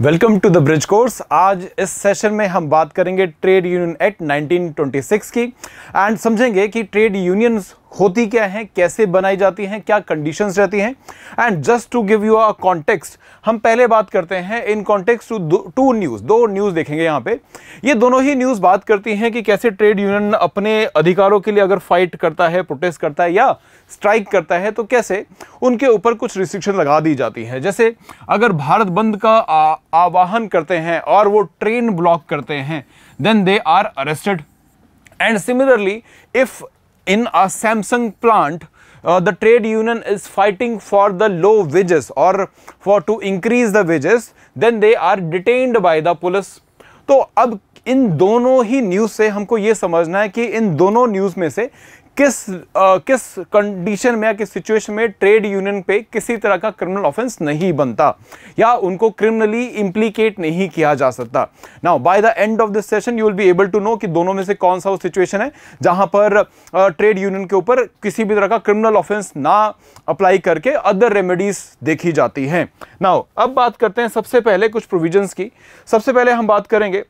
Welcome to the bridge course. आज इस session में हम बात करेंगे ट्रेड यूनियन एक्ट 1926 की एंड समझेंगे कि ट्रेड यूनियंस होती क्या हैं, कैसे बनाई जाती हैं, क्या कंडीशंस रहती हैं। And just to give you a context, हम पहले बात करते हैं इन कॉन्टेक्स्ट टू दो न्यूज़ देखेंगे यहाँ पे। ये दोनों ही न्यूज़ बात करती हैं कि कैसे ट्रेड यूनियन अपने अधिकारों के लिए अगर फाइट करता है, प्रोटेस्ट करता है या स्ट्राइक करता है तो कैसे उनके ऊपर कुछ रिस्ट्रिक्शन लगा दी जाती है। जैसे अगर भारत बंद का आह्वान करते हैं और वो ट्रेन ब्लॉक करते हैं, then they are arrested. And similarly if in a Samsung plant the trade union is fighting for the low wages or for to increase the wages, then they are detained by the police। तो अब इन दोनों ही news से हमको ये समझना है कि इन दोनों न्यूज़ में से किस कंडीशन में या किस सिचुएशन में ट्रेड यूनियन पे किसी तरह का क्रिमिनल ऑफेंस नहीं बनता या उनको क्रिमिनली इंप्लीकेट नहीं किया जा सकता। Now by the end of this session you will be able to know कि दोनों में से कौन सा वो सिचुएशन है जहां पर ट्रेड यूनियन के ऊपर किसी भी तरह का क्रिमिनल ऑफेंस ना अप्लाई करके अदर रेमेडीज देखी जाती हैं। नाउ अब बात करते हैं सबसे पहले कुछ प्रोविजंस की। सबसे पहले हम बात करेंगे,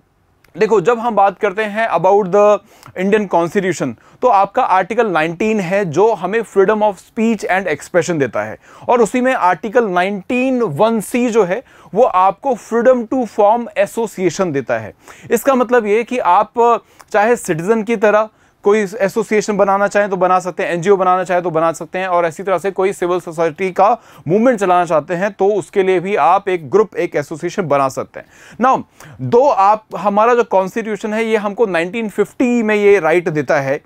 देखो जब हम बात करते हैं अबाउट द इंडियन कॉन्स्टिट्यूशन तो आपका आर्टिकल 19 है जो हमें freedom of speech and expression देता है, और उसी में आर्टिकल 19(1)(c) जो है वो आपको फ्रीडम टू फॉर्म एसोसिएशन देता है। इसका मतलब ये कि आप चाहे सिटीजन की तरह कोई एसोसिएशन बनाना चाहें तो बना सकते हैं, एनजीओ बनाना चाहें तो बना सकते हैं, और इसी तरह से कोई सिविल सोसाइटी का मूवमेंट चलाना चाहते हैं तो उसके लिए भी आप एक ग्रुप, एक एसोसिएशन बना सकते हैं। नाउ दो आप हमारा जो कॉन्स्टिट्यूशन है ये हमको 1950 में ये राइट देता है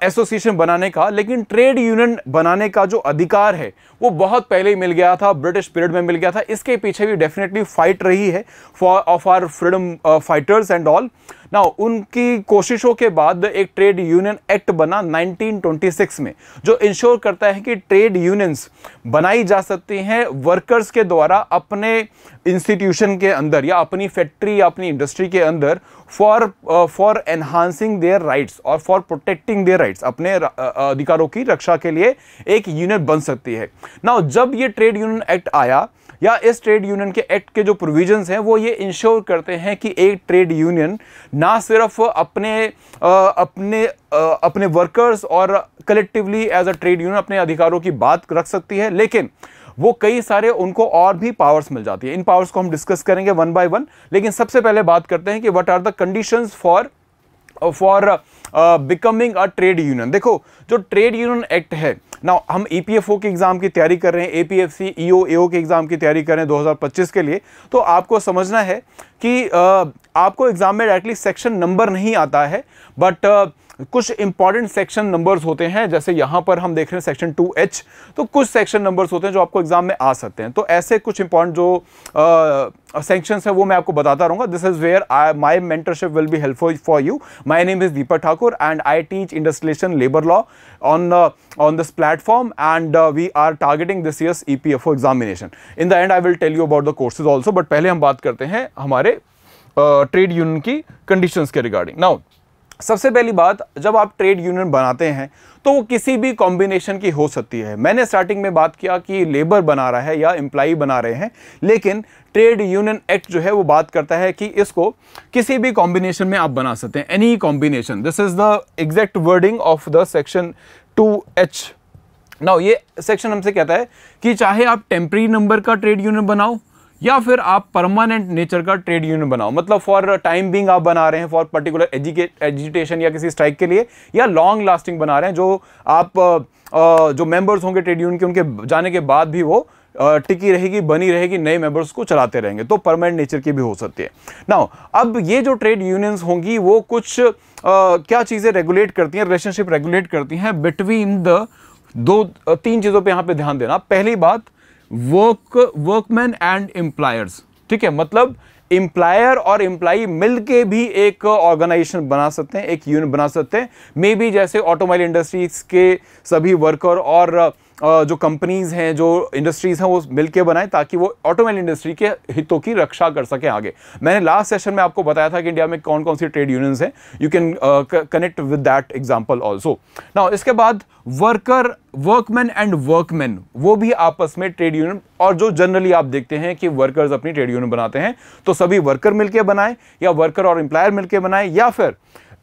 एसोसिएशन बनाने का, लेकिन ट्रेड यूनियन बनाने का जो अधिकार है वो बहुत पहले ही मिल गया था, ब्रिटिश पीरियड में मिल गया था। इसके पीछे भी डेफिनेटली फाइट रही है of our freedom fighters and all. Now उनकी कोशिशों के बाद एक ट्रेड यूनियन एक्ट बना 1926 में, जो इंश्योर करता है कि ट्रेड यूनियंस बनाई जा सकती हैं वर्कर्स के द्वारा अपने इंस्टीट्यूशन के अंदर या अपनी फैक्ट्री या अपनी इंडस्ट्री के अंदर फॉर एनहांसिंग देयर राइट्स और फॉर प्रोटेक्टिंग देयर राइट्स, अपने अधिकारों की रक्षा के लिए एक यूनियन बन सकती है। नाउ जब ये ट्रेड यूनियन एक्ट आया या इस ट्रेड यूनियन के एक्ट के जो प्रोविजंस हैं वो ये इंश्योर करते हैं कि एक ट्रेड यूनियन ना सिर्फ अपने वर्कर्स और collectively as a trade union अपने अधिकारों की बात रख सकती है, लेकिन वो कई सारे उनको और भी पावर्स मिल जाती है। इन पावर्स को हम डिस्कस करेंगे वन बाय वन, लेकिन सबसे पहले बात करते हैं कि what are the conditions for becoming a trade union. देखो जो ट्रेड यूनियन एक्ट है, ना हम ईपीएफओ के एग्जाम की तैयारी कर रहे हैं, एपीएफसी ईओ एओ के एग्जाम की तैयारी कर रहे हैं 2025 के लिए, तो आपको समझना है कि आपको एग्जाम में डायरेक्टली सेक्शन नंबर नहीं आता है, बट कुछ इंपॉर्टेंट सेक्शन नंबर्स होते हैं। जैसे यहां पर हम देख रहे हैं सेक्शन 2H, तो कुछ सेक्शन नंबर्स होते हैं जो आपको एग्जाम में आ सकते हैं। तो ऐसे कुछ इंपॉर्टेंट जो सेक्शंस है वो मैं आपको बताता रहूंगा। This is where my mentorship will be helpful for you. My name is Deepak Thakur and I teach industrialisation labour law on this platform, and we are targeting this year's EPFO examination. In the end I will tell you about the courses also, but पहले हम बात करते हैं हमारे trade union की conditions के regarding. Now सबसे पहली बात, जब आप ट्रेड यूनियन बनाते हैं तो वो किसी भी कॉम्बिनेशन की हो सकती है। मैंने स्टार्टिंग में बात किया कि लेबर बना रहा है या एम्प्लॉई बना रहे हैं, लेकिन ट्रेड यूनियन एक्ट जो है वो बात करता है कि इसको किसी भी कॉम्बिनेशन में आप बना सकते हैं, any combination. This is the exact wording of the section 2H। Now ये सेक्शन हमसे कहता है कि चाहे आप टेम्पररी नंबर का ट्रेड यूनियन बनाओ या फिर आप परमानेंट नेचर का ट्रेड यूनियन बनाओ, मतलब फॉर टाइम बिंग आप बना रहे हैं फॉर पर्टिकुलर एजिटेशन या किसी स्ट्राइक के लिए, या लॉन्ग लास्टिंग बना रहे हैं जो आप जो मेंबर्स होंगे ट्रेड यूनियन के उनके जाने के बाद भी वो टिकी रहेगी, बनी रहेगी, नए मेंबर्स को चलाते रहेंगे, तो परमानेंट नेचर की भी हो सकती है। नाउ अब ये जो ट्रेड यूनियंस होंगी वो कुछ क्या चीज़ें रेगुलेट करती हैं, रिलेशनशिप रेगुलेट करती हैं बिटवीन द तीन चीज़ों पे यहाँ पे ध्यान देना। पहली बात, वर्कमैन एंड एम्प्लॉयर्स, ठीक है, मतलब एम्प्लॉयर और एम्प्लॉई मिलके भी एक ऑर्गेनाइजेशन बना सकते हैं, एक यूनियन बना सकते हैं। मे बी जैसे ऑटोमोबाइल इंडस्ट्रीज के सभी वर्कर और जो कंपनीज हैं, जो इंडस्ट्रीज हैं, वो मिलकर बनाएं ताकि वो ऑटोमोबाइल इंडस्ट्री के हितों की रक्षा कर सके आगे। मैंने लास्ट सेशन में आपको बताया था कि इंडिया में कौन कौन सी ट्रेड यूनियंस हैं। You can connect with that example also. Now इसके बाद वर्कमैन एंड वर्कमैन, वो भी आपस में ट्रेड यूनियन, और जो जनरली आप देखते हैं कि वर्कर्स अपनी ट्रेड यूनियन बनाते हैं, तो सभी वर्कर मिलकर बनाएं, या वर्कर और एम्प्लॉयर मिलकर बनाएं, या फिर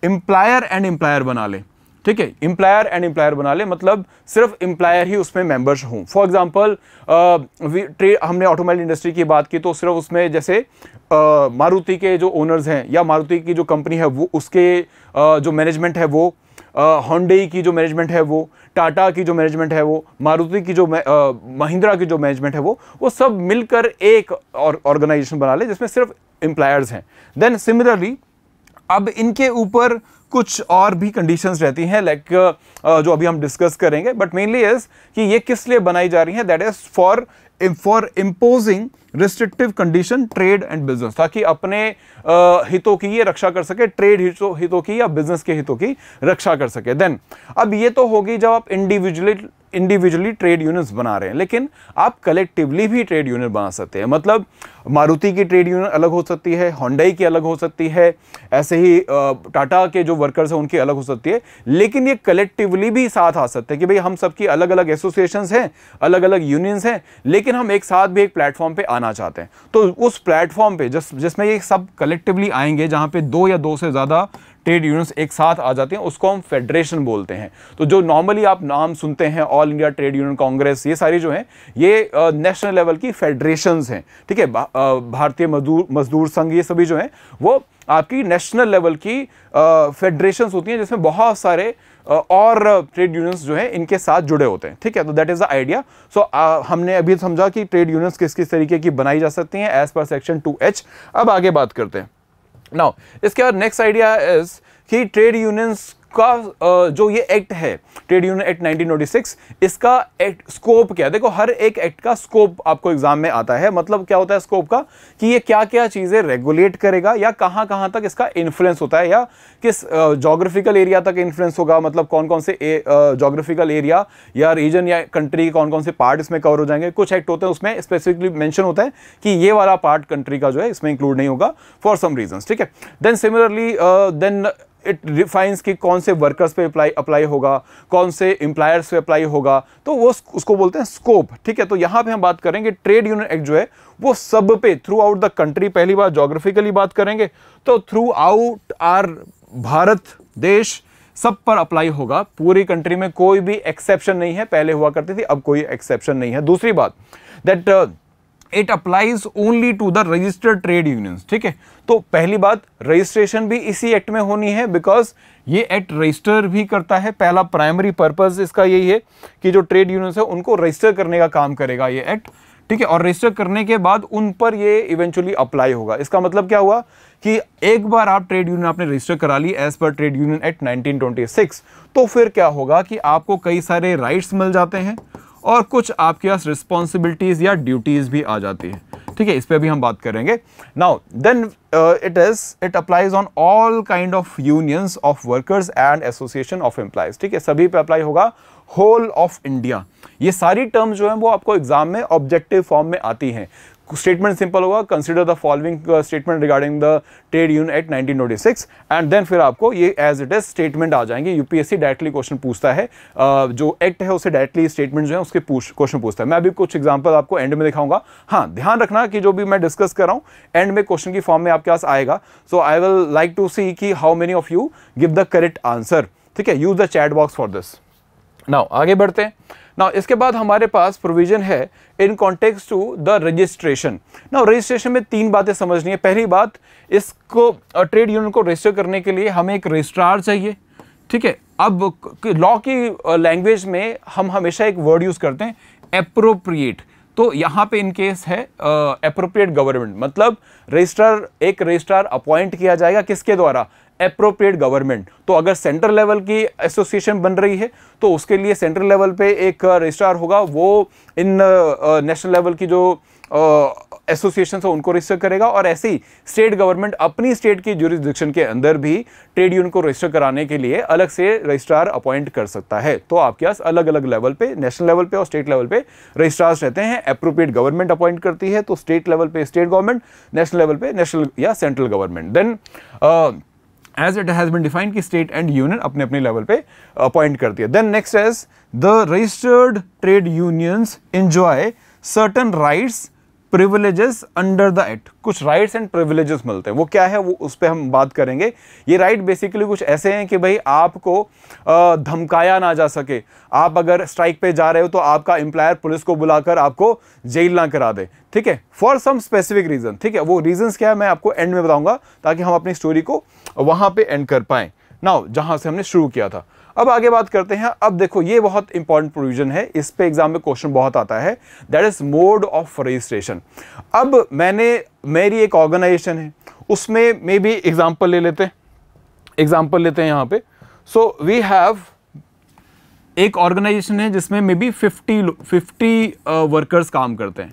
एम्प्लॉयर एंड एम्प्लॉयर बना लें। ठीक है, एम्प्लॉयर एंड एम्प्लॉयर बना ले, मतलब सिर्फ एम्प्लॉयर ही उसमें मेंबर्स हों। फॉर एग्जांपल हमने ऑटोमोबाइल इंडस्ट्री की बात की, तो सिर्फ उसमें जैसे मारुति के जो ओनर्स हैं, या मारुति की जो कंपनी है वो, उसके जो मैनेजमेंट है वो, होंडई की जो मैनेजमेंट है वो, टाटा की जो मैनेजमेंट है वो, मारुति की जो महिंद्रा की जो मैनेजमेंट है वो सब मिलकर एक ऑर्गेनाइजेशन बना ले जिसमें सिर्फ एम्प्लॉयर्स हैं। देन सिमिलरली अब इनके ऊपर कुछ और भी कंडीशंस रहती हैं, लाइक जो अभी हम डिस्कस करेंगे, बट मेनली इज कि ये किस लिए बनाई जा रही हैं, that is for imposing restrictive condition trade and business, ताकि अपने हितों की ये रक्षा कर सके, ट्रेड हितों की या बिजनेस के हितों की रक्षा कर सके। देन अब ये तो होगी जब आप इंडिविजुअली ट्रेड यूनियंस बना रहे हैं, लेकिन आप कलेक्टिवली भी ट्रेड यूनियन बना सकते हैं। मतलब मारुति की ट्रेड यूनियन अलग हो सकती है, होंडई की अलग हो सकती है, ऐसे ही टाटा के जो वर्कर्स हैं उनकी अलग हो सकती है, लेकिन ये कलेक्टिवली भी साथ आ सकते हैं कि भाई हम सबकी अलग अलग एसोसिएशंस हैं, अलग अलग यूनियंस हैं, लेकिन हम एक साथ भी एक प्लेटफॉर्म पे आना चाहते हैं। तो उस प्लेटफॉर्म पे जिसमें ये सब कलेक्टिवली आएंगे, जहां पे 2 या 2 से ज्यादा ट्रेड यूनियंस एक साथ आ जाते हैं, उसको हम फेडरेशन बोलते हैं। तो जो नॉर्मली आप नाम सुनते हैं, all India trade union Congress, ये सारी जो हैं ये नेशनल लेवल की फेडरेशंस हैं। ठीक है, भारतीय मजदूर संघ, ये सभी जो हैं वो आपकी नेशनल लेवल की फेडरेशंस होती हैं, जिसमें बहुत सारे और ट्रेड यूनियंस जो हैं इनके साथ जुड़े होते हैं। ठीक है, तो दैट इज द आइडिया। सो हमने अभी समझा कि ट्रेड यूनियंस किस किस तरीके की बनाई जा सकती हैं एज पर सेक्शन 2H। अब आगे बात करते हैं। नाउ इसके बाद नेक्स्ट आइडिया इज कि ट्रेड यूनियंस का जो ये एक्ट है, ट्रेड यूनियन एक्ट 1996, इसका स्कोप क्या है। देखो, हर एक एक्ट का स्कोप आपको एग्जाम में आता है। मतलब क्या होता है स्कोप का, कि ये क्या क्या चीजें रेगुलेट करेगा, या कहां कहां तक इसका इन्फ्लुएंस होता है, या किस जोग्राफिकल एरिया तक इन्फ्लुएंस होगा। मतलब कौन कौन से जोग्राफिकल एरिया या रीजन या कंट्री, कौन कौन से पार्ट इसमें कवर हो जाएंगे। कुछ एक्ट होते हैं उसमें स्पेसिफिकली मेंशन होता है कि ये वाला पार्ट कंट्री का जो है इसमें इंक्लूड नहीं होगा फॉर सम रीजंस। ठीक है, then similarly then it defines कि कौन से वर्कर्स पे अप्लाई होगा, कौन से एम्प्लॉयर्स पे अप्लाई होगा, तो वो उसको बोलते हैं स्कोप। ठीक है, तो यहां पे हम बात करेंगे ट्रेड यूनियन एक्ट जो है वो सब पे थ्रू आउट द कंट्री, पहली बार जोग्राफिकली बात करेंगे तो थ्रू आउट आर भारत देश सब पर अप्लाई होगा। पूरी कंट्री में कोई भी एक्सेप्शन नहीं है, पहले हुआ करती थी, अब कोई एक्सेप्शन नहीं है। दूसरी बात, that it applies only to the registered trade unions. ठीक है, तो पहली बात, रजिस्ट्रेशन भी इसी एक्ट में होनी है, बिकॉज ये एक्ट रजिस्टर भी करता है। पहला प्राइमरी पर्पस इसका यही है कि जो ट्रेड यूनियंस है उनको रजिस्टर करने का काम करेगा ये एक्ट। ठीक है, और रजिस्टर करने के बाद उन पर ये इवेंचुअली अप्लाई होगा। इसका मतलब क्या हुआ कि एक बार आप ट्रेड यूनियन आपने रजिस्टर करा ली as per trade union act 1926, तो फिर क्या होगा कि आपको कई सारे राइट्स मिल जाते हैं और कुछ आपके पास रिस्पॉन्सिबिलिटीज या ड्यूटीज भी आ जाती है। ठीक है, इस पे भी हम बात करेंगे। Now then it applies on all kind of unions of workers and association of employees. ठीक है, सभी पे अप्लाई होगा, होल ऑफ इंडिया। ये सारी टर्म्स जो हैं वो आपको एग्जाम में ऑब्जेक्टिव फॉर्म में आती हैं। स्टेटमेंट सिंपल होगा, consider the following statement regarding the trade union act 1926, and then फिर आपको ये एज इट इज स्टेटमेंट आ जाएंगे। यूपीएससी डायरेक्टली क्वेश्चन पूछता है, जो एक्ट है उससे डायरेक्टली स्टेटमेंट जो है उसके क्वेश्चन पूछता है। मैं अभी कुछ एग्जांपल आपको एंड में दिखाऊंगा। हाँ, ध्यान रखना कि जो भी मैं डिस्कस कर रहा हूँ एंड में क्वेश्चन की फॉर्म में आपके पास आएगा। सो आई विल लाइक टू सी कि how many of you give the correct answer. ठीक है, use the chat box for this. Now आगे बढ़ते हैं। नाउ इसके बाद हमारे पास प्रोविजन है in context to the registration. Now registration में 3 बातें समझनी है। पहली बात, इसको ट्रेड यूनियन को रजिस्टर करने के लिए हमें एक रजिस्ट्रार चाहिए। ठीक है, अब लॉ की लैंग्वेज में हम हमेशा एक वर्ड यूज करते हैं, एप्रोप्रिएट। तो यहां पे इन केस है एप्रोप्रिएट गवर्नमेंट, मतलब एक रजिस्ट्रार अपॉइंट किया जाएगा किसके द्वारा, एप्रोप्रिएट गवर्नमेंट। तो अगर सेंट्रल लेवल की एसोसिएशन बन रही है तो उसके लिए सेंट्रल लेवल पे एक रजिस्ट्रार होगा, वो इन नेशनल लेवल की जो एसोसिएशन है उनको रजिस्टर करेगा, और ऐसे ही स्टेट गवर्नमेंट अपनी स्टेट की ज्यूरिसडिक्शन के अंदर भी ट्रेड यूनियन को रजिस्टर कराने के लिए अलग से रजिस्ट्रार अपॉइंट कर सकता है। तो आपके पास अलग अलग लेवल पे, नेशनल लेवल पे और स्टेट लेवल पे रजिस्ट्रार्स रहते हैं। एप्रोप्रिएट गवर्नमेंट अपॉइंट करती है, तो स्टेट लेवल पे स्टेट गवर्नमेंट, नेशनल लेवल पे नेशनल या central government. Then as it has been defined कि स्टेट एंड यूनियन अपने अपने लेवल पे अपॉइंट करती है। Then next is the registered trade unions enjoy certain rights privileges under the act. कुछ राइट्स एंड प्रिविलेजेस मिलते हैं, वो क्या है वो उस पर हम बात करेंगे। ये राइट बेसिकली कुछ ऐसे हैं कि भाई आपको धमकाया ना जा सके, आप अगर स्ट्राइक पे जा रहे हो तो आपका एम्प्लॉयर पुलिस को बुलाकर आपको जेल ना करा दे, ठीक है, फॉर सम स्पेसिफिक रीजन। ठीक है, वो रीजंस क्या है मैं आपको एंड में बताऊंगा, ताकि हम अपनी स्टोरी को वहां पे एंड कर पाए। नाउ जहां से हमने शुरू किया था, अब आगे बात करते हैं। अब देखो ये बहुत इंपॉर्टेंट प्रोविजन है, इस पे एग्जाम में क्वेश्चन बहुत आता है, that is mode of registration. अब मेरी एक ऑर्गेनाइजेशन है, उसमें मे बी एग्जाम्पल लेते हैं यहां पे। सो वी हैव एक ऑर्गेनाइजेशन है जिसमें मे बी 50 वर्कर्स काम करते हैं।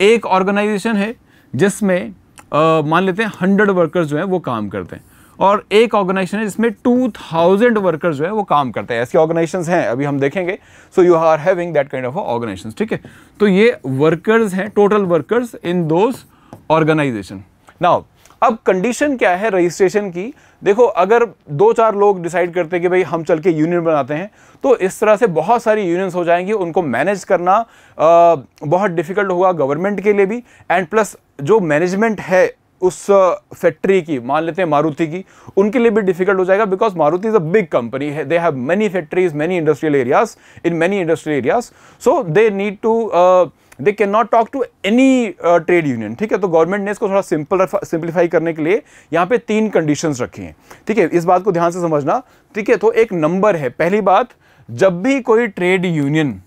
एक ऑर्गेनाइजेशन है जिसमें मान लेते हैं 100 वर्कर्स जो है वो काम करते हैं, और एक ऑर्गेनाइजेशन है जिसमें 2000 वर्कर्स जो है वो काम करते हैं। ऐसी ऑर्गेनाइजेशंस हैं, अभी हम देखेंगे। So you are having that kind of organisations, ठीक है। तो ये वर्कर्स हैं, total workers in those organisation. Now अब कंडीशन क्या है रजिस्ट्रेशन की? देखो, अगर 2-4 लोग डिसाइड करते हैं कि भाई हम चल के यूनियन बनाते हैं, तो इस तरह से बहुत सारी यूनियंस हो जाएंगी, उनको मैनेज करना बहुत डिफिकल्ट होगा गवर्नमेंट के लिए भी, एंड प्लस जो मैनेजमेंट है उस फैक्ट्री की, मान लेते हैं मारुति की, उनके लिए भी डिफिकल्ट हो जाएगा, because Maruti is a big company है, they have many factories, many industrial areas, in many industrial areas, so they need to they can not talk to any trade union, ठीक है। तो गवर्नमेंट ने इसको थोड़ा सिंप्लीफाई करने के लिए यहाँ पे 3 कंडीशंस रखी हैं, ठीक है, इस बात को ध्यान से समझना, ठीक है। तो एक नंबर है, पहली बात, जब भी कोई ट्रेड यूनियन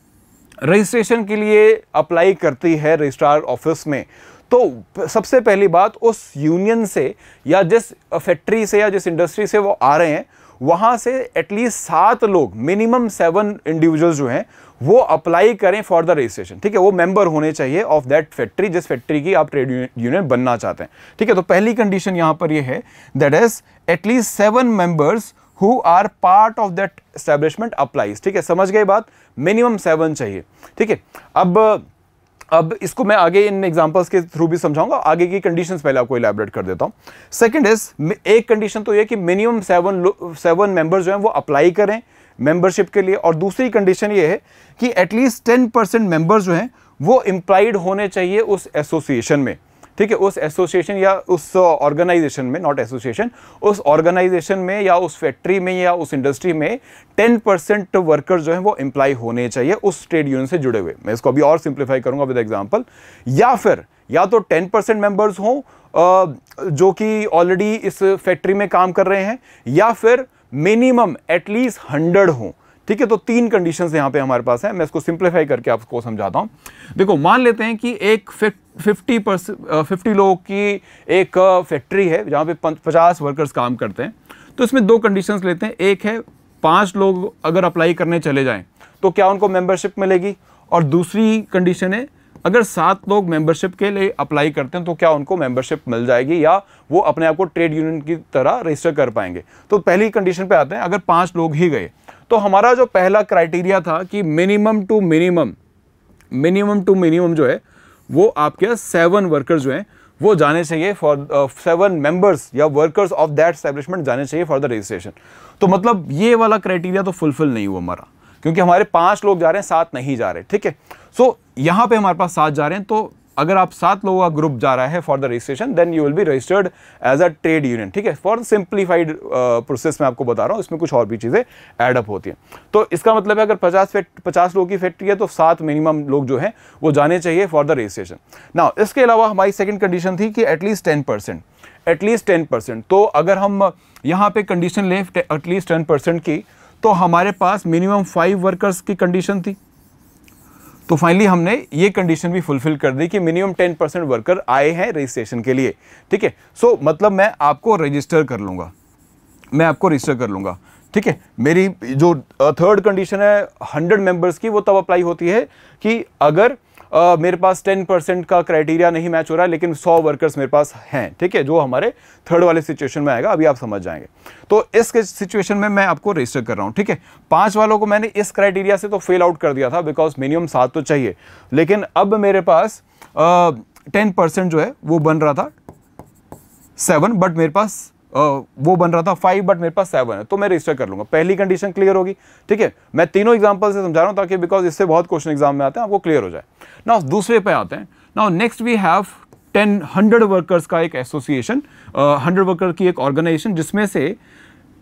रजिस्ट्रेशन के लिए अप्लाई करती है रजिस्ट्रार ऑफिस में, तो सबसे पहली बात उस यूनियन से या जिस फैक्ट्री से या जिस इंडस्ट्री से वो आ रहे हैं, वहां से एटलीस्ट 7 लोग, मिनिमम 7 इंडिविजुअल्स जो हैं वो अप्लाई करें फॉर द रजिस्ट्रेशन, ठीक है। वो मेंबर होने चाहिए ऑफ दैट फैक्ट्री, जिस फैक्ट्री की आप ट्रेड यूनियन बनना चाहते हैं, ठीक है। तो पहली कंडीशन यहां पर ये है, that is at least 7 members who are part of that establishment applies, ठीक है। समझ गए बात? मिनिमम 7 चाहिए, ठीक है। अब इसको मैं आगे इन एग्जांपल्स के थ्रू भी समझाऊंगा, आगे की कंडीशंस पहले आपको इलैबोरेट कर देता हूं। सेकंड इज, एक कंडीशन तो ये कि मिनिमम 7 मेंबर्स जो हैं वो अप्लाई करें मेंबरशिप के लिए, और दूसरी कंडीशन ये है कि एटलीस्ट 10% मेंबर्स जो हैं वो एम्प्लॉयड होने चाहिए उस एसोसिएशन में, ठीक है। उस एसोसिएशन या उस ऑर्गेनाइजेशन में, नॉट एसोसिएशन, उस ऑर्गेनाइजेशन में या उस फैक्ट्री में या उस इंडस्ट्री में 10% वर्कर्स जो हैं वो एम्प्लॉय होने चाहिए उस ट्रेड यूनियन से जुड़े हुए। मैं इसको अभी और सिंप्लीफाई करूंगा विद एग्जांपल। या फिर या तो 10% मेंबर्स हों जो कि ऑलरेडी इस फैक्ट्री में काम कर रहे हैं, या फिर मिनिमम एटलीस्ट 100 हों, ठीक है। तो 3 कंडीशंस यहां पे हमारे पास है, मैं इसको सिंप्लीफाई करके आपको समझाता हूं। देखो, मान लेते हैं कि एक 50 लोगों की एक फैक्ट्री है जहां पे 50 वर्कर्स काम करते हैं, तो इसमें 2 कंडीशंस लेते हैं। एक है 5 लोग अगर अप्लाई करने चले जाएं तो क्या उनको मेंबरशिप मिलेगी, और दूसरी कंडीशन है अगर 7 लोग मेंबरशिप के लिए अप्लाई करते हैं तो क्या उनको मेंबरशिप मिल जाएगी, या वो अपने आप को ट्रेड यूनियन की तरह रजिस्टर कर पाएंगे। तो पहली कंडीशन पे आते हैं, अगर 5 लोग ही गए, तो हमारा जो पहला क्राइटेरिया था कि मिनिमम टू मिनिमम जो है वो आपके 7 वर्कर्स जो हैं वो जाने चाहिए फॉर 7 मेंबर्स या वर्कर्स ऑफ दैट एस्टेब्लिशमेंट जाने चाहिए फॉर द रजिस्ट्रेशन। तो मतलब ये वाला क्राइटेरिया तो फुलफिल नहीं हुआ हमारा, क्योंकि हमारे 5 लोग जा रहे हैं, 7 नहीं जा रहे, ठीक है। सो यहां पे हमारे पास 7 जा रहे हैं, तो अगर आप 7 लोगों का ग्रुप जा रहा है for the registration, then you will be registered as a trade union, ठीक है। फॉर सिंप्लीफाइड प्रोसेस में आपको बता रहा हूं, इसमें कुछ और भी चीजें एड अप होती हैं। तो इसका मतलब है अगर 50 लोगों की फैक्ट्री है तो 7 मिनिमम लोग जो हैं वो जाने चाहिए फॉर द रजिस्ट्रेशन। नाउ इसके अलावा हमारी सेकेंड कंडीशन थी कि एटलीस्ट 10%। तो अगर हम यहाँ पे कंडीशन लें एटलीस्ट 10% की, तो हमारे पास मिनिमम 5 वर्कर्स की कंडीशन थी। तो फाइनली हमने ये कंडीशन भी फुलफिल कर दी कि मिनिमम 10% वर्कर आए हैं रजिस्ट्रेशन के लिए, ठीक है। सो मतलब मैं आपको रजिस्टर कर लूंगा, ठीक है। मेरी जो थर्ड कंडीशन है 100 मेंबर्स की, वो तब अप्लाई होती है कि अगर मेरे पास 10% का क्राइटेरिया नहीं मैच हो रहा है, लेकिन 100 वर्कर्स मेरे पास हैं, ठीक है, जो हमारे थर्ड वाले सिचुएशन में आएगा, अभी आप समझ जाएंगे। तो इस सिचुएशन में मैं आपको रजिस्टर कर रहा हूं, ठीक है। 5 वालों को मैंने इस क्राइटेरिया से तो फेल आउट कर दिया था, बिकॉज मिनिमम 7 तो चाहिए, लेकिन अब मेरे पास 10% जो है वो बन रहा था 7, बट मेरे पास वो बन रहा था 5, बट मेरे पास 7 है, तो मैं रजिस्टर कर लूंगा। पहली कंडीशन क्लियर होगी, ठीक है। मैं तीनों एग्जांपल से समझा रहा हूं ताकि बिकॉज इससे बहुत क्वेश्चन एग्जाम में आते हैं, आपको क्लियर हो जाए। नाउ दूसरे पे आते हैं। Now next we have 100 workers का एक एसोसिएशन, 100 वर्कर की एक ऑर्गेनाइजेशन, जिसमें से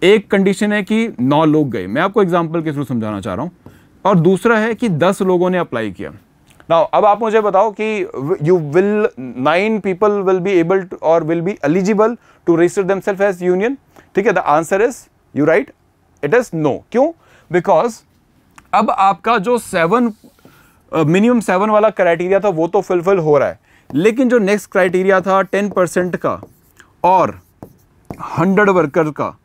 एक कंडीशन है कि 9 लोग गए, मैं आपको एग्जाम्पल के थ्रू समझाना चाह रहा हूं, और दूसरा है कि 10 लोगों ने अप्लाई किया। नाउ अब आप मुझे बताओ कि you will 9 people will be able to और will be eligible to register themselves as union, ठीक है। The answer is, you right, it is no. क्यों? बिकॉज अब आपका जो मिनिमम 7 वाला क्राइटेरिया था वो तो फुलफिल हो रहा है, लेकिन जो नेक्स्ट क्राइटेरिया था 10% का और 100 वर्कर का,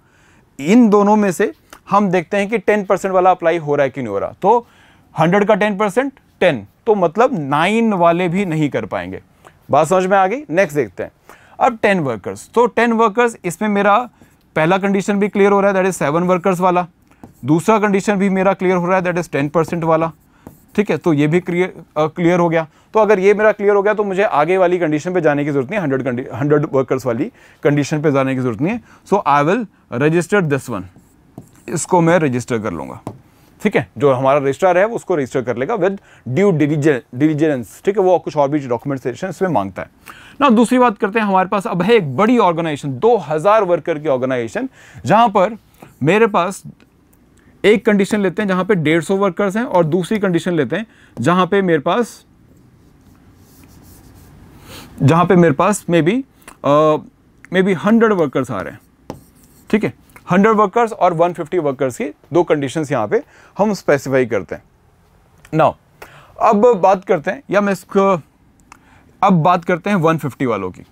इन दोनों में से हम देखते हैं कि 10% वाला अप्लाई हो रहा है कि नहीं हो रहा। तो 100 का 10%, 10, तो मतलब 9 वाले भी नहीं कर पाएंगे। बात समझ में आ गई? नेक्स्ट देखते हैं अब 10 वर्कर्स। तो 10 वर्कर्स, इसमें मेरा पहला कंडीशन भी क्लियर हो रहा है, दैट इज 7 वर्कर्स वाला। दूसरा कंडीशन भी मेरा क्लियर हो रहा है, दैट इज 10% वाला, ठीक है। तो ये भी क्लियर हो गया। तो अगर ये मेरा क्लियर हो गया तो मुझे आगे वाली कंडीशन पे जाने की जरूरत नहीं है, 100 वर्कर्स वाली कंडीशन पे जाने की जरूरत नहीं है। So I will register this one, इसको मैं रजिस्टर कर लूंगा, ठीक है। जो हमारा रजिस्ट्रार है वो उसको रजिस्टर कर लेगा विद ड्यू डिलीजेंस, ठीक है। वो कुछ और भी डॉक्यूमेंटेशन इसमें मांगता है ना। दूसरी बात करते हैं, हमारे पास अब है एक बड़ी ऑर्गेनाइजेशन, 2000 वर्कर की ऑर्गेनाइजेशन, जहां पर मेरे पास एक कंडीशन लेते हैं जहां पे 150 वर्कर्स हैं, और दूसरी कंडीशन लेते हैं जहां पे मेरे पास मे बी 100 वर्कर्स आ रहे हैं, ठीक है। 100 वर्कर्स और 150 वर्कर्स की दो कंडीशंस यहां पे हम स्पेसिफाई करते हैं। नाउ अब बात करते हैं, या मैं इसको अब बात करते हैं 150 वालों की।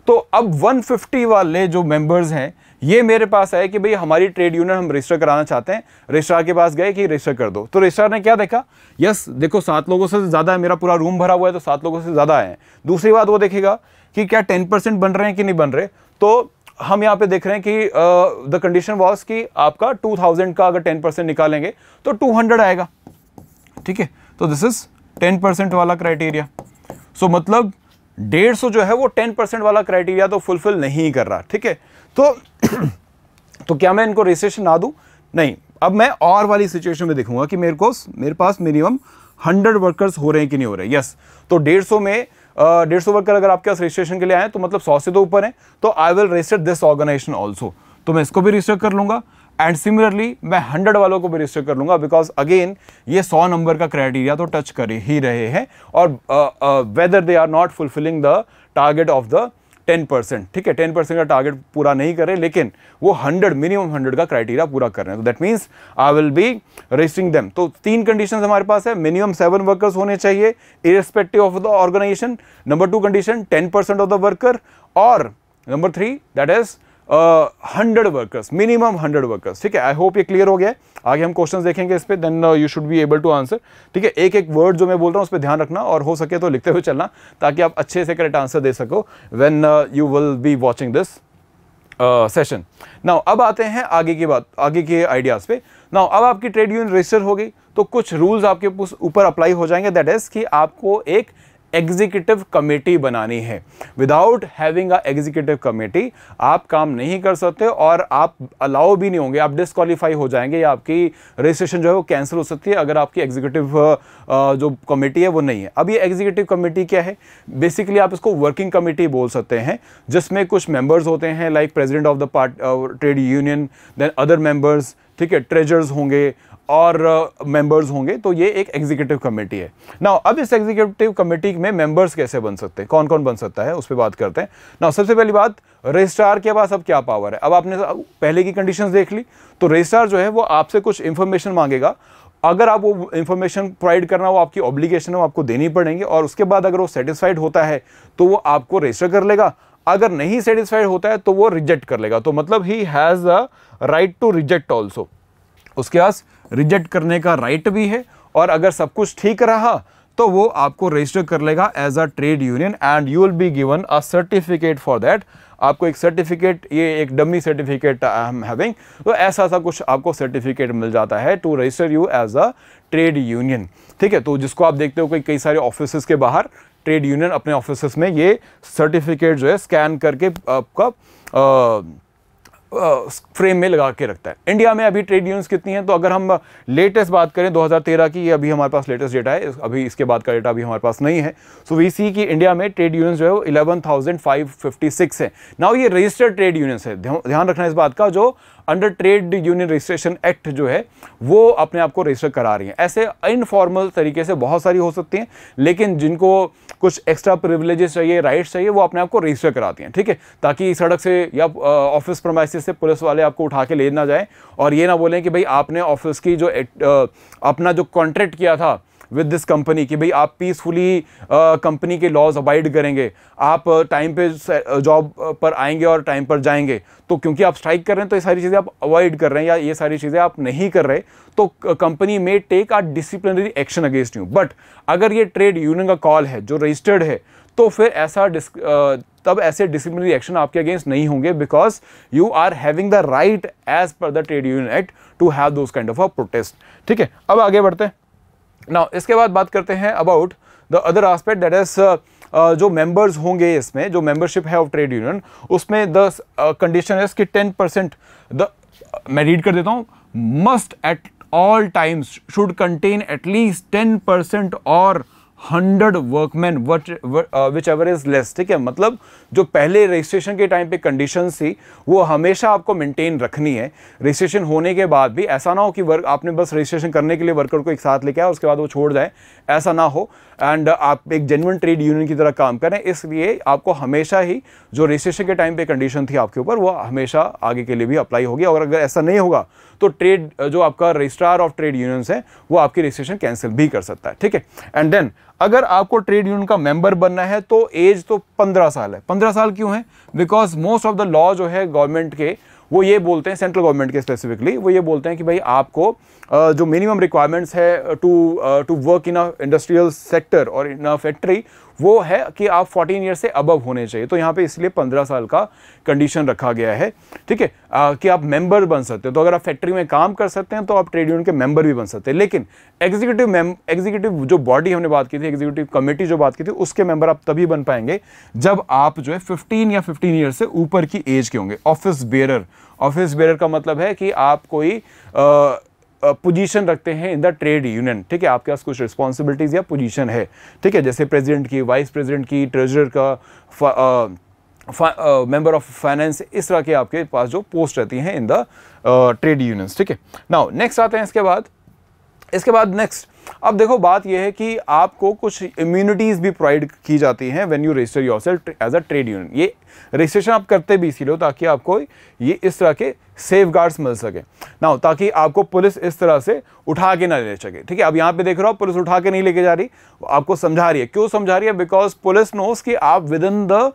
तो अब 150 वाले जो मेंबर्स हैं, ये मेरे पास आए कि भाई हमारी ट्रेड यूनियन हम रजिस्टर कराना चाहते हैं। रजिस्ट्रार के पास गए कि रजिस्टर कर दो, तो रजिस्ट्रार ने क्या देखा, यस देखो 7 लोगों से ज़्यादा है, मेरा पूरा रूम भरा हुआ है, तो 7 लोगों से ज़्यादा आए हैं। दूसरी बात वो देखेगा कि क्या 10% बन रहे हैं कि नहीं बन रहे। तो हम यहाँ पे देख रहे हैं कि द कंडीशन वॉज कि आपका 2000 का अगर 10% निकालेंगे तो 200 आएगा, ठीक है। तो दिस इज 10% वाला क्राइटेरिया। सो मतलब 150 जो है वो 10% वाला क्राइटेरिया तो फुलफिल नहीं कर रहा, ठीक है। तो क्या मैं इनको रजिस्ट्रेशन ना दूं? नहीं। अब मैं और वाली सिचुएशन में देखूंगा कि मेरे पास मिनिमम 100 वर्कर्स हो रहे हैं कि नहीं हो रहे। यस, तो 150 में 150 वर्कर अगर आपके पास रजिस्ट्रेशन के लिए आए तो मतलब 100 से तो ऊपर है, तो I will register this organisation also. तो मैं इसको भी रजिस्टर कर लूंगा, एंड सिमिलरली मैं 100 वालों को भी रजिस्टर कर लूंगा, बिकॉज अगेन ये 100 नंबर का क्राइटेरिया तो टच कर ही रहे हैं, और whether they are not fulfilling the target of the 10%, ठीक है। 10% का टारगेट पूरा नहीं कर रहे, लेकिन वो 100 मिनिमम 100 का क्राइटेरिया पूरा कर रहे हैं। तो that means I will B registering them. तो 3 कंडीशंस हमारे पास है, मिनिमम 7 वर्कर्स होने चाहिए irrespective of the organization. Number 2 condition 10% of the worker, और number 3 that is 100 workers, minimum 100 workers, ठीक है। आई होप ये क्लियर हो गया है। आगे हम क्वेश्चंस देखेंगे इस पे, then you should be able to answer, ठीक है। एक एक वर्ड जो मैं बोल रहा हूं उस पर ध्यान रखना, और हो सके तो लिखते हुए चलना, ताकि आप अच्छे से करेक्ट आंसर दे सको when you will be watching this session. Now अब आते हैं आगे की बात, आगे के आइडियाज पे। नाउ अब आपकी ट्रेड यूनियन रजिस्टर हो गई, तो कुछ रूल्स आपके ऊपर अप्लाई हो जाएंगे, दैट इज कि आपको एक एग्जीक्यूटिव कमेटी बनानी है। Without having a executive committee आप काम नहीं कर सकते, और आप अलाउ भी नहीं होंगे, आप डिस्क्वालीफाई हो जाएंगे, या आपकी रजिस्ट्रेशन जो है वो कैंसिल हो सकती है अगर आपकी एग्जीक्यूटिव जो कमेटी है वो नहीं है। अब ये एग्जीक्यूटिव कमेटी क्या है? बेसिकली आप इसको वर्किंग कमेटी बोल सकते हैं, जिसमें कुछ मेंबर्स होते हैं like president of the trade union, then other members, ठीक है, ट्रेजरर्स होंगे और मेंबर्स होंगे। तो ये एक एग्जीक्यूटिव कमेटी है। नाउ अब इस एग्जीक्यूटिव कमेटी में मेंबर्स कैसे बन सकते हैं, कौन कौन बन सकता है, उस पर बात करते हैं। नाउ सबसे पहली बात, रजिस्ट्रार के पास अब क्या पावर है। अब आपने पहले की कंडीशंस देख ली, तो रजिस्ट्रार जो है वो आपसे कुछ इंफॉर्मेशन मांगेगा। अगर आप वो इंफॉर्मेशन प्रोवाइड करना, वो आपकी ऑब्लिगेशन है, वो आपको देनी पड़ेंगे, और उसके बाद अगर वो सेटिस्फाइड होता है तो वो आपको रजिस्टर कर लेगा। अगर नहीं सेटिस्फाइड होता है तो वो रिजेक्ट कर लेगा। तो मतलब he has a right to reject also, उसके पास रिजेक्ट करने का राइट भी है। और अगर सब कुछ ठीक रहा तो वो आपको रजिस्टर कर लेगा as a trade union and you will be given a certificate for that. आपको एक सर्टिफिकेट, ये एक dummy certificate I am having, तो ऐसा कुछ आपको सर्टिफिकेट मिल जाता है to register you as a trade union. ठीक है, तो जिसको आप देखते हो कई सारे ऑफिसेस के बाहर ट्रेड यूनियन अपने ऑफिसेस में ये सर्टिफिकेट जो है स्कैन करके आपका फ्रेम में लगा के रखता है। इंडिया में अभी ट्रेड यूनियंस कितनी हैं, तो अगर हम लेटेस्ट बात करें 2013 की, ये अभी हमारे पास लेटेस्ट डेटा है, अभी इसके बाद का डेटा अभी हमारे पास नहीं है। सो वी सी कि इंडिया में ट्रेड यूनियंस जो है वो 11,556 है। नाउ ये रजिस्टर्ड ट्रेड यूनियंस है, ध्यान रखना इस बात का, जो under trade union registration act जो है वो अपने आप को रजिस्टर करा रही हैं। ऐसे इनफॉर्मल तरीके से बहुत सारी हो सकती हैं, लेकिन जिनको कुछ एक्स्ट्रा प्रिविलेजेस चाहिए, राइट्स चाहिए, वो अपने आप को रजिस्टर कराती हैं। ठीक है, ताकि सड़क से या ऑफिस प्रेमाइसिस से पुलिस वाले आपको उठा के ले ना जाए और ये ना बोलें कि भाई आपने ऑफिस की जो अपना जो कॉन्ट्रैक्ट किया था विद दिस कंपनी कि भाई आप पीसफुली कंपनी के लॉज अबाइड करेंगे, आप टाइम पे जॉब पर आएंगे और टाइम पर जाएंगे, तो क्योंकि आप स्ट्राइक कर रहे हैं तो ये सारी चीज़ें आप अवॉइड कर रहे हैं या ये सारी चीज़ें आप नहीं कर रहे, तो कंपनी में take a disciplinary action against you. But अगर ये ट्रेड यूनियन का कॉल है जो रजिस्टर्ड है, तो फिर ऐसा तब ऐसे डिसिप्लिनरी एक्शन आपके अगेंस्ट नहीं होंगे, because you are having the right as per the trade union act to have those kind of a protest. ठीक है, अब आगे बढ़ते हैं। नाउ इसके बाद बात करते हैं about the other aspect, that is जो मेंबर्स होंगे इसमें, जो मेंबरशिप है ऑफ ट्रेड यूनियन, उसमें द कंडीशन है कि 10% मैं रीड कर देता हूं, must at all times should contain at least 10% और 100 workman which ever is less. ठीक है, मतलब जो पहले रजिस्ट्रेशन के टाइम पे कंडीशंस थी वो हमेशा आपको मेंटेन रखनी है। रजिस्ट्रेशन होने के बाद भी ऐसा ना हो कि आपने बस रजिस्ट्रेशन करने के लिए वर्कर को एक साथ लेके आए उसके बाद वो छोड़ जाए, ऐसा ना हो, एंड आप एक जेन्युइन ट्रेड यूनियन की तरह काम करें। इसलिए आपको हमेशा ही जो रजिस्ट्रेशन के टाइम पे कंडीशन थी आपके ऊपर, वो हमेशा आगे के लिए भी अप्लाई होगी, और अगर ऐसा नहीं होगा तो ट्रेड जो आपका रजिस्ट्रार ऑफ ट्रेड यूनियंस है वो आपकी रजिस्ट्रेशन कैंसिल भी कर सकता है। ठीक है, एंड देन अगर आपको ट्रेड यूनियन का मेंबर बनना है तो एज तो 15 साल है। 15 साल क्यों है? Because most of the law जो है गवर्नमेंट के, वो ये बोलते हैं, सेंट्रल गवर्नमेंट के स्पेसिफिकली, वो ये बोलते हैं कि भाई आपको जो मिनिमम रिक्वायरमेंट्स है to work in a industrial sector और इन अ फैक्ट्री, वो है कि आप 14 ईयर से अबव होने चाहिए। तो यहाँ पे इसलिए 15 साल का कंडीशन रखा गया है। ठीक है, कि आप मेंबर बन सकते हो, तो अगर आप फैक्ट्री में काम कर सकते हैं तो आप ट्रेड यूनियन के मेंबर भी बन सकते हैं। लेकिन एग्जीक्यूटिव जो बॉडी हमने बात की थी, एग्जीक्यूटिव कमेटी जो बात की थी, उसके मेंबर आप तभी बन पाएंगे जब आप जो है 15 या 15 ईयर से ऊपर की एज के होंगे। ऑफिस बेयरर का मतलब है कि आप कोई पोजीशन रखते हैं इन द ट्रेड यूनियन। ठीक है, आपके पास कुछ रिस्पॉन्सिबिलिटीज या पोजीशन है। ठीक है, जैसे प्रेसिडेंट की, वाइस प्रेसिडेंट की, ट्रेजरर का, मेंबर ऑफ फाइनेंस, इस तरह के आपके पास जो पोस्ट रहती हैं इन द ट्रेड यूनियंस। ठीक है, नाउ नेक्स्ट आते हैं इसके बाद नेक्स्ट, अब देखो बात यह है कि आपको कुछ इम्यूनिटीज भी प्रोवाइड की जाती हैं when you register yourself as a trade union. ये रजिस्ट्रेशन आप करते भी इसीलिए ताकि आपको ये इस तरह के सेफगार्ड्स मिल सके ना, ताकि आपको पुलिस इस तरह से उठा के ना ले सके। ठीक है, अब यहाँ पे देख रहे हो पुलिस उठा के नहीं लेके जा रही, आपको समझा रही है। क्यों समझा रही है? बिकॉज पुलिस नोस कि आप विद इन द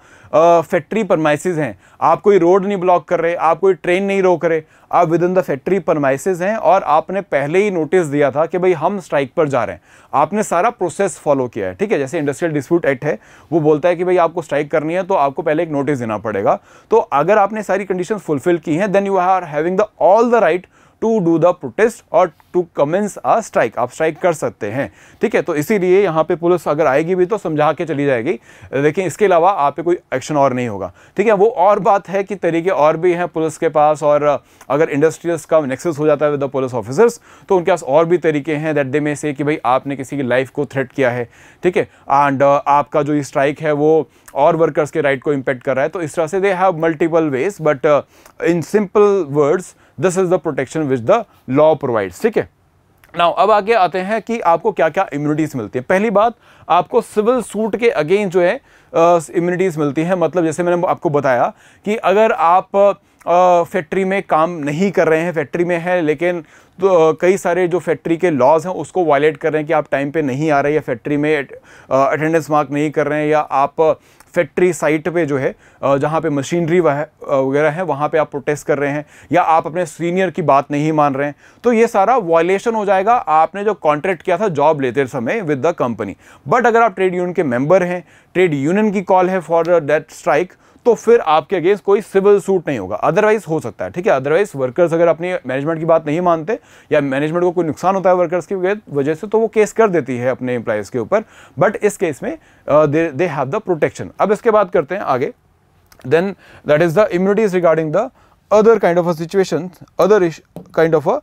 फैक्ट्री परमाइसिस हैं, आप कोई रोड नहीं ब्लॉक कर रहे, आप कोई ट्रेन नहीं रोक रहे, आप विद इन द फैक्ट्री परमाइसिस हैं, और आपने पहले ही नोटिस दिया था कि भाई हम स्ट्राइक पर जा रहे हैं, आपने सारा प्रोसेस फॉलो किया है। ठीक है, जैसे इंडस्ट्रियल डिस्प्यूट एक्ट है, वो बोलता है कि भाई आपको स्ट्राइक करनी है तो आपको पहले एक नोटिस देना पड़ेगा। तो अगर आपने सारी कंडीशंस फुलफिल की हैं, then you are having the all the right to do the protest और टू कमेंस अ स्ट्राइक। आप स्ट्राइक कर सकते हैं। ठीक है, तो इसीलिए यहाँ पे पुलिस अगर आएगी भी तो समझा के चली जाएगी, लेकिन इसके अलावा आप पे कोई एक्शन और नहीं होगा। ठीक है, वो और बात है कि तरीके और भी हैं पुलिस के पास, और अगर इंडस्ट्रियल्स का नेक्सस हो जाता है विद द पुलिस ऑफिसर्स तो उनके पास और भी तरीके हैं दैट दे में से कि भाई आपने किसी की लाइफ को थ्रेट किया है। ठीक है, एंड आपका जो स्ट्राइक है वो और वर्कर्स के राइट को इम्पैक्ट कर रहा है। तो इस तरह से they have multiple ways, but in simple words this is the protection which the law provides. ठीक है, नाउ अब आगे आते हैं कि आपको क्या क्या इम्यूनिटीज मिलती है। पहली बात, आपको सिविल सूट के अगेंस्ट जो है इम्यूनिटीज़ मिलती हैं। मतलब जैसे मैंने आपको बताया कि अगर आप फैक्ट्री में काम नहीं कर रहे हैं, फैक्ट्री में है लेकिन तो कई सारे जो फैक्ट्री के लॉज हैं उसको वायलेट कर रहे हैं कि आप टाइम पे नहीं आ रहे या फैक्ट्री में अटेंडेंस मार्क नहीं कर रहे हैं, या आप फैक्ट्री साइट पे जो है जहाँ पे मशीनरी वगैरह है वहाँ पे आप प्रोटेस्ट कर रहे हैं, या आप अपने सीनियर की बात नहीं मान रहे हैं, तो ये सारा वायलेशन हो जाएगा आपने जो कॉन्ट्रैक्ट किया था जॉब लेते समय विद द कंपनी। बट अगर आप ट्रेड यूनियन के मेंबर हैं, ट्रेड यूनियन की कॉल है फॉर दैट स्ट्राइक, तो फिर आपके अगेंस्ट कोई सिविल सूट नहीं होगा। अदरवाइज हो सकता है, ठीक है, अदरवाइज वर्कर्स अगर अपनी मैनेजमेंट की बात नहीं मानते या मैनेजमेंट को कोई नुकसान होता है वर्कर्स की वजह से, तो वो केस कर देती है अपने एम्प्लॉयज के ऊपर। बट इस केस में दे हैव द प्रोटेक्शन। अब इसके बात करते हैं आगे, then that is the immunities regarding the other kind of a situation, other kind of a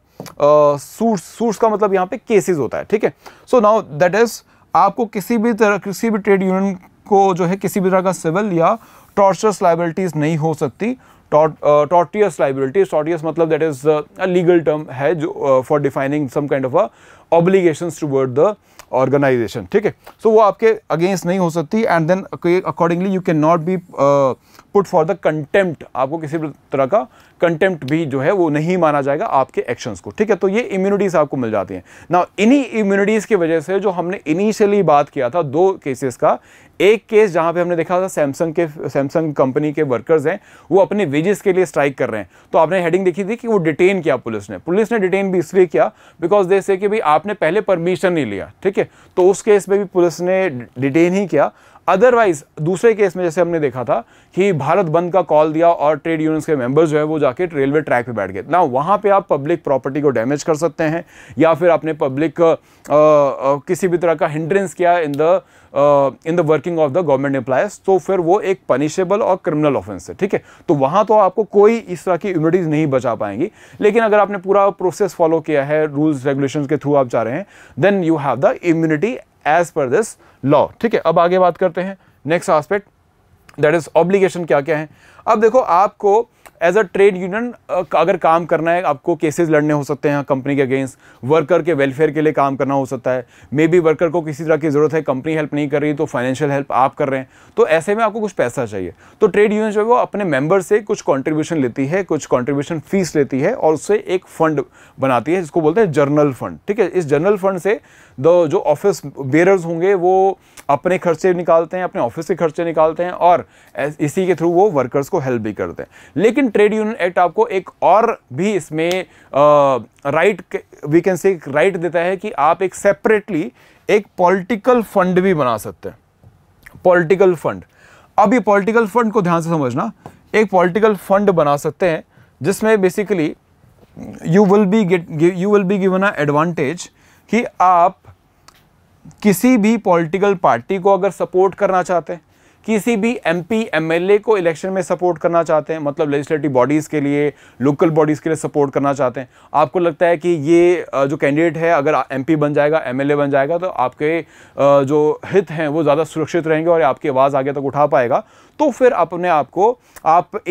suits का मतलब यहाँ पे केसेस होता है, ठीक है। सो नाउ दैट इज आपको किसी भी ट्रेड यूनियन को जो है किसी भी तरह का सिविल या टॉर्चरस लाइबिलिटीज नहीं हो सकती। टॉर्टियस लाइबिलिटीज, टॉर्टियस मतलब that is a legal term है जो for defining some kind of a obligations toward the organisation, ठीक है। सो वो आपके अगेंस्ट नहीं हो सकती, and then accordingly you can not be put for the contempt, आपको किसी भी तरह का कंटेम्प्ट भी जो है वो नहीं माना जाएगा आपके एक्शंस को, ठीक है। तो ये इम्यूनिटीज आपको मिल जाती हैं। नाउ इन्हीं इम्यूनिटीज की वजह से जो हमने इनिशियली बात किया था दो केसेस का, एक केस जहां पे हमने देखा था सैमसंग कंपनी के वर्कर्स हैं वो अपने वेजेस के लिए स्ट्राइक कर रहे हैं, तो आपने हेडिंग देखी थी कि वो डिटेन किया पुलिस ने डिटेन भी इसलिए किया बिकॉज दे से कि भाई आपने पहले परमिशन नहीं लिया, ठीक है। तो उस केस में भी पुलिस ने डिटेन ही किया। अदरवाइज दूसरे केस में जैसे हमने देखा था कि भारत बंद का कॉल दिया और ट्रेड यूनियंस के मेंबर्स जो है वो जाके रेलवे ट्रैक पे बैठ गए ना, वहां पे आप पब्लिक प्रॉपर्टी को डैमेज कर सकते हैं या फिर आपने पब्लिक किसी भी तरह का हिंड्रेंस किया in the working of the government employees, तो फिर वो एक पनिशेबल और क्रिमिनल ऑफेंस है, ठीक है। तो वहां तो आपको कोई इस तरह की इम्यूनिटीज नहीं बचा पाएंगी। लेकिन अगर आपने पूरा प्रोसेस फॉलो किया है, रूल्स रेगुलेशंस के थ्रू आप जा रहे हैं, then you have the immunity as per this law, ठीक है। अब आगे बात करते हैं next aspect, that is obligation क्या क्या है। अब देखो आपको एज अ ट्रेड यूनियन अगर काम करना है, आपको केसेस लड़ने हो सकते हैं कंपनी के अगेंस्ट, वर्कर के वेलफेयर के लिए काम करना हो सकता है, मे बी वर्कर को किसी तरह की जरूरत है, कंपनी हेल्प नहीं कर रही तो फाइनेंशियल हेल्प आप कर रहे हैं, तो ऐसे में आपको कुछ पैसा चाहिए। तो ट्रेड यूनियन जो है वो अपने मेंबर से कुछ कॉन्ट्रीब्यूशन लेती है, कुछ कॉन्ट्रीब्यूशन फीस लेती है और उससे एक फंड बनाती है जिसको बोलते हैं जर्नल फंड, ठीक है। इस जर्नल फंड से जो ऑफिस बेयरर्स होंगे वो अपने खर्चे निकालते हैं, अपने ऑफिस के खर्चे निकालते हैं और इसी के थ्रू वो वर्कर्स को हेल्प भी करते हैं। लेकिन ट्रेड यूनियन एक्ट आपको एक और भी इसमें right, we can say right देता है कि आप एक सेपरेटली एक पॉलिटिकल फंड भी बना सकते हैं, पॉलिटिकल फंड। अब ये पॉलिटिकल फंड को ध्यान से समझना, एक पॉलिटिकल फंड बना सकते हैं जिसमें basically you will be given a advantage कि आप किसी भी पॉलिटिकल पार्टी को अगर सपोर्ट करना चाहते हैं, किसी भी एमपी एमएलए को इलेक्शन में सपोर्ट करना चाहते हैं, मतलब लेजिस्लेटिव बॉडीज़ के लिए, लोकल बॉडीज़ के लिए सपोर्ट करना चाहते हैं, आपको लगता है कि ये जो कैंडिडेट है अगर एमपी बन जाएगा, एमएलए बन जाएगा तो आपके जो हित हैं वो ज़्यादा सुरक्षित रहेंगे और आपकी आवाज़ आगे तक उठा पाएगा, तो फिर अपने आप को आप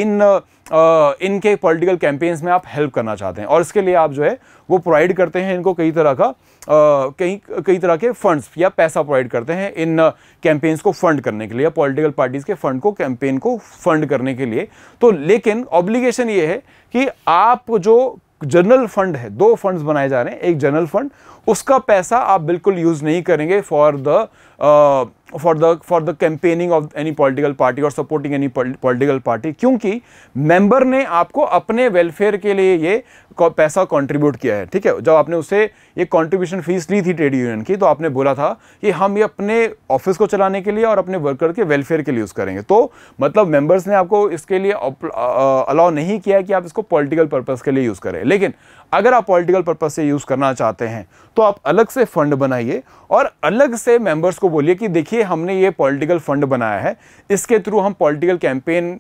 इनके पॉलिटिकल कैंपेन्स में आप हेल्प करना चाहते हैं और इसके लिए आप जो है वो प्रोवाइड करते हैं इनको कई तरह के फंड्स या पैसा प्रोवाइड करते हैं इन कैंपेन्स को फंड करने के लिए, पॉलिटिकल पार्टीज के फंड को, कैंपेन को फंड करने के लिए। तो लेकिन ऑब्लिगेशन ये है कि आप जो जनरल फंड है, दो फंड्स बनाए जा रहे हैं, एक जनरल फंड, उसका पैसा आप बिल्कुल यूज नहीं करेंगे for the campaigning of any political party और सपोर्टिंग एनी पॉलिटिकल पार्टी, क्योंकि मेंबर ने आपको अपने वेलफेयर के लिए ये पैसा कंट्रीब्यूट किया है, ठीक है। जब आपने उससे ये कंट्रीब्यूशन फीस ली थी ट्रेड यूनियन की, तो आपने बोला था कि हम ये अपने ऑफिस को चलाने के लिए और अपने वर्कर के वेलफेयर के लिए यूज करेंगे, तो मतलब मेंबर्स ने आपको इसके लिए अलाउ नहीं किया कि आप इसको पॉलिटिकल पर्पस के लिए यूज करें। लेकिन अगर आप पॉलिटिकल पर्पस से यूज करना चाहते हैं तो आप अलग से फंड बनाइए और अलग से मेंबर्स को बोलिए कि देखिए हमने ये पॉलिटिकल फंड बनाया है, इसके थ्रू हम पॉलिटिकल कैंपेन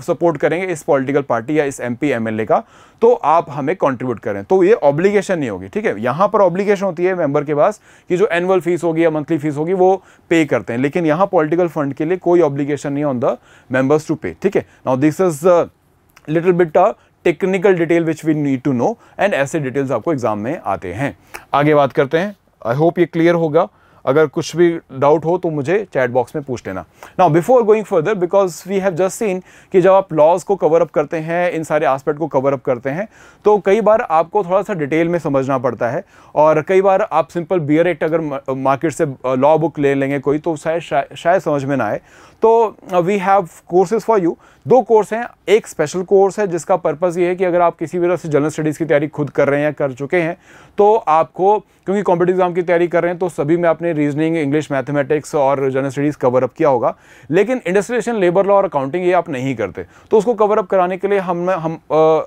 सपोर्ट करेंगे इस पॉलिटिकल पार्टी या इस एमपी एमएलए का, तो आप हमें कंट्रीब्यूट करें। तो ये ऑब्लिगेशन नहीं होगी, ठीक है। यहां पर ऑब्लिगेशन होती है मेंबर के पास कि जो एनुअल फीस होगी या मंथली फीस होगी वो पे करते हैं, लेकिन यहां पॉलिटिकल फंड के लिए कोई ऑब्लिगेशन नहीं on the members to pay, ठीक है। Now this is little bit technical detail which we need to know, and ऐसे डिटेल्स आपको एग्जाम में आते हैं। आगे बात करते हैं, आई होप ये क्लियर होगा। अगर कुछ भी डाउट हो तो मुझे चैट बॉक्स में पूछ लेना। Now before going further, because we have just seen कि जब आप लॉज को कवर अप करते हैं, इन सारे एस्पेक्ट को कवर अप करते हैं, तो कई बार आपको थोड़ा सा डिटेल में समझना पड़ता है, और कई बार आप सिंपल बियर एक्ट अगर मार्केट से लॉ बुक ले लेंगे कोई, तो शायद समझ में ना आए। तो we have courses for you. 2 course हैं। एक स्पेशल कोर्स है जिसका पर्पस ये है कि अगर आप किसी वजह से जनरल स्टडीज़ की तैयारी खुद कर रहे हैं या कर चुके हैं, तो आपको, क्योंकि कॉम्पिटिटिव एग्जाम की तैयारी कर रहे हैं, तो सभी में आपने रीजनिंग, इंग्लिश, मैथमेटिक्स और जनरल स्टडीज़ कवर अप किया होगा, लेकिन इंडस्ट्रियल, लेबर लॉ और अकाउंटिंग ये आप नहीं करते। तो उसको कवर अप कराने के लिए हम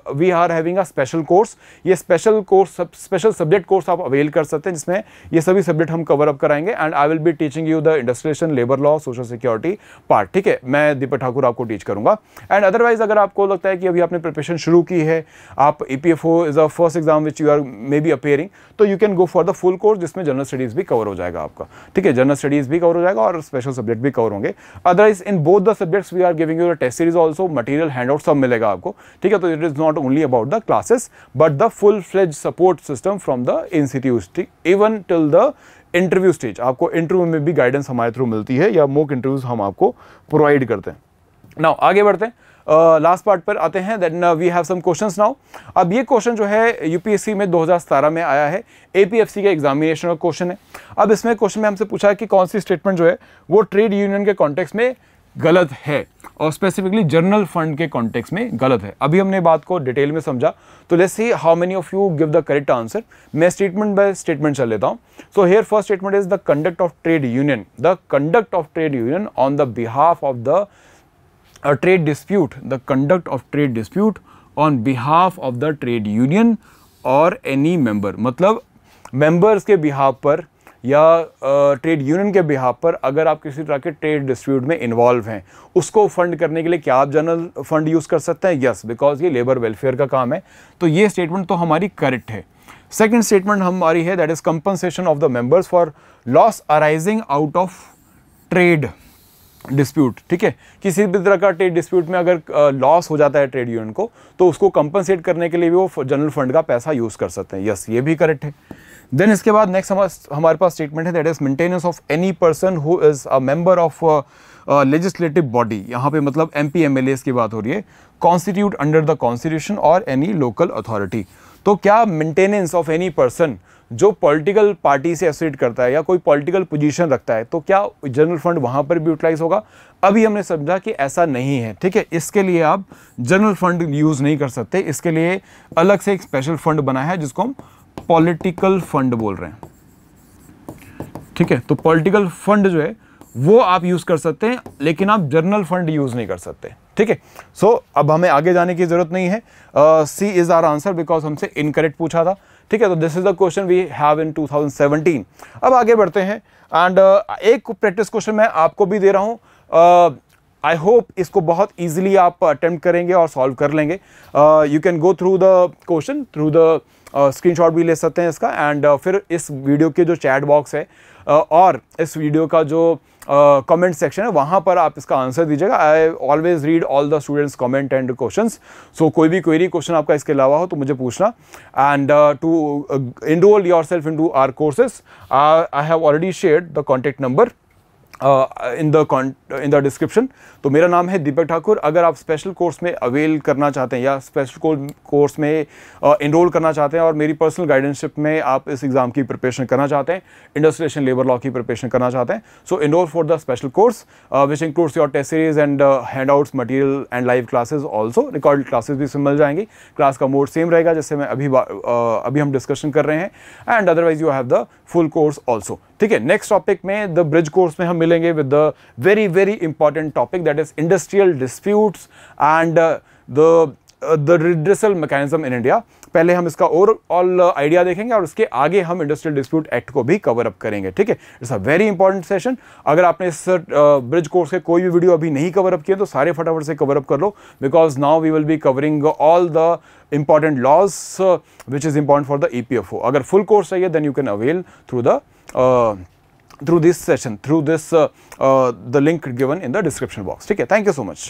we are having a special course. ये special course, special subject course आप अवेल कर सकते हैं, जिसमें ये सभी सब्जेक्ट हम कवर अप कराएंगे, and I will be teaching you the industrial, labour law, social security part. ठीक है, मैं दीपक ठाकुर आपको टीच करूंगा। एंड अदरवाइज अगर आपको लगता है कि अभी आपने प्रिपरेशन शुरू की है, आप EPFO is a first exam which you are may be appearing, तो you can go for the full course, जिसमें जनरल स्टडीज भी कवर हो जाएगा आपका। ठीक है, जनरल स्टडीज भी कवर हो जाएगा और स्पेशल सब्जेक्ट भी कवर होंगे। Otherwise in both the subjects we are giving you the test series also, material, handout सब मिलेगा आपको। ठीक है, तो it is not only about the classes but the full fledge support system from the institute, even till the interview stage. आपको interview में भी guidance हमारे थ्रू मिलती है, या मॉक इंटरव्यूज हम आपको प्रोवाइड करते हैं। नाउ आगे बढ़ते हैं, लास्ट पार्ट पर आते हैं। Then we have some questions now. अब ये क्वेश्चन जो है यूपीएससी में 2017 में आया है, APFC के एग्जामिनेशन का क्वेश्चन है। अब इसमें क्वेश्चन में हमसे पूछा है कि कौन सी स्टेटमेंट जो है वो ट्रेड यूनियन के कॉन्टेक्स्ट में गलत है, और स्पेसिफिकली जनरल फंड के कॉन्टेक्स्ट में गलत है। अभी हमने बात को डिटेल में समझा, तो let's see how many of you give the correct answer. मैं स्टेटमेंट बाय स्टेटमेंट चल लेता हूं। So here first statement is the conduct of trade union, the conduct of trade union on the behalf of the trade dispute, the conduct of trade dispute on behalf of the trade union or any member। मतलब members के behalf पर या trade union के behalf पर अगर आप किसी तरह के ट्रेड डिस्प्यूट में इन्वॉल्व हैं, उसको फंड करने के लिए क्या आप जनरल फंड यूज कर सकते हैं? यस, बिकॉज ये लेबर वेलफेयर का काम है। तो ये स्टेटमेंट तो हमारी करेक्ट है। सेकेंड स्टेटमेंट हमारी है, that is compensation of the members for loss arising out of trade dispute. ठीक है, किसी भी तरह का ट्रेड डिस्प्यूट में अगर लॉस हो जाता है ट्रेड यूनियन को, तो उसको कंपनसेट करने के लिए भी वो जनरल फंड का पैसा यूज कर सकते हैं। यस, ये भी करेक्ट है। देन इसके बाद नेक्स्ट हमारे पास स्टेटमेंट है, that is maintenance of any person who is a member of legislative body. यहाँ पे मतलब MP MLAs की बात हो रही है, कॉन्स्टिट्यूट अंडर द कॉन्स्टिट्यूशन और एनी लोकल अथॉरिटी। तो क्या मेंटेनेंस ऑफ एनी पर्सन जो पॉलिटिकल पार्टी से एसोसिएट करता है या कोई पॉलिटिकल पोजीशन रखता है, तो क्या जनरल फंड वहां पर भी यूटिलाइज होगा? अभी हमने समझा कि ऐसा नहीं है। ठीक है, इसके लिए आप जनरल फंड यूज नहीं कर सकते, इसके लिए अलग से एक स्पेशल फंड बना है जिसको हम पॉलिटिकल फंड बोल रहे हैं। ठीक है, तो पॉलिटिकल फंड जो है वो आप यूज कर सकते हैं, लेकिन आप जनरल फंड यूज नहीं कर सकते। ठीक है, सो अब हमें आगे जाने की जरूरत नहीं है। C is our answer because हमसे इनकरेक्ट पूछा था। ठीक है, तो this is the question we have in 2017। अब आगे बढ़ते हैं, एंड एक प्रैक्टिस क्वेश्चन मैं आपको भी दे रहा हूं। आई होप इसको बहुत इजीली आप अटेम्प्ट करेंगे और सॉल्व कर लेंगे। You can go through the question, through the screenshot भी ले सकते हैं इसका, एंड फिर इस वीडियो के जो चैट बॉक्स है और इस वीडियो का जो कमेंट सेक्शन है, वहां पर आप इसका आंसर दीजिएगा। I always read all the students comment and questions. So कोई भी क्वेरी क्वेश्चन आपका इसके अलावा हो तो मुझे पूछना। And to enroll yourself into our courses, I have already shared the contact number in the description। तो मेरा नाम है दीपक ठाकुर। अगर आप स्पेशल कोर्स में अवेल करना चाहते हैं या स्पेशल कोर्स में इनरोल करना चाहते हैं और मेरी पर्सनल गाइडेंसशिप में आप इस एग्जाम की प्रिपरेशन करना चाहते हैं, इंडस्ट्रियल लेबर लॉ की प्रिपरेशन करना चाहते हैं, so enrol for the special course which includes your test series and handouts, material and live classes also. Recorded classes भी मिल जाएंगी। क्लास का मोड सेम रहेगा जैसे मैं अभी हम डिस्कशन कर रहे हैं, and otherwise you have the full course also. ठीक है, नेक्स्ट टॉपिक में द ब्रिज कोर्स में हम मिलेंगे with the very very important topic, that is industrial disputes and the redressal mechanism in India. पहले हम इसका ओवरऑल आइडिया देखेंगे और उसके आगे हम इंडस्ट्रियल डिस्प्यूट एक्ट को भी कवर अप करेंगे। ठीक है, it's a very important session. अगर आपने इस ब्रिज कोर्स के कोई भी वीडियो अभी नहीं कवर अप किए तो सारे फटाफट से कवर अप कर लो, because now we will be covering all the important laws which is important for the EPFO. अगर full course चाहिए then you can avail through this session, through this the link given in the description box. ठीक है, thank you so much.